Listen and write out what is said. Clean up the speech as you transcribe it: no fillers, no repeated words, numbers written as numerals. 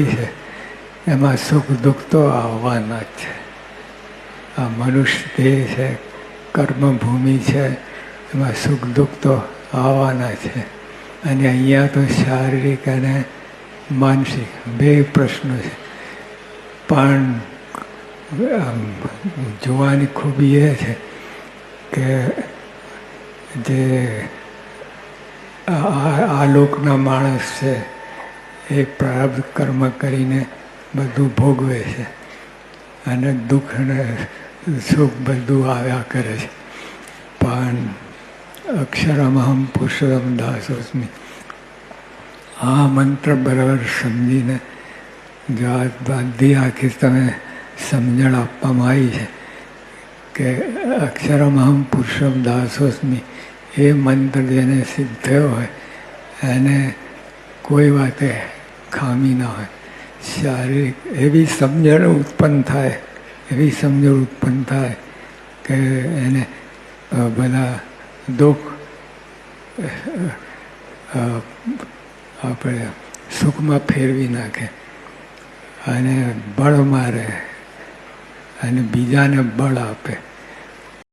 છે એમાં સુખ દુઃખ તો આવવાના જ છે. આ મનુષ્ય દેહ છે, કર્મભૂમિ છે, એમાં સુખ દુઃખ તો આવવાના છે. અને અહીંયા તો શારીરિક અને માનસિક બે પ્રશ્નો છે. પણ જોવાની ખૂબી એ છે કે જે આ લોકના માણસ છે એ પ્રારબ્ધ કર્મ કરીને બધું ભોગવે છે અને દુઃખ અને સુખ બધું આવ્યા કરે છે. પણ અક્ષરમહમ પુરુષોત્તમ દાસોસ્મિ આ મંત્ર બરાબર સમજીને જો આ બધી આખી તમે સમજણ આપવામાં આવી છે કે અક્ષરમહમ પુરુષોત્તમ દાસોસ્મિ એ મંત્ર જેને સિદ્ધ થયો હોય એને કોઈ વાતે ખામી ના હોય. શારીરિક એવી સમજણ ઉત્પન્ન થાય કે એને બધા દુઃખ આપણે સુખમાં ફેરવી નાખે અને બળ મારે અને બીજાને બળ આપે.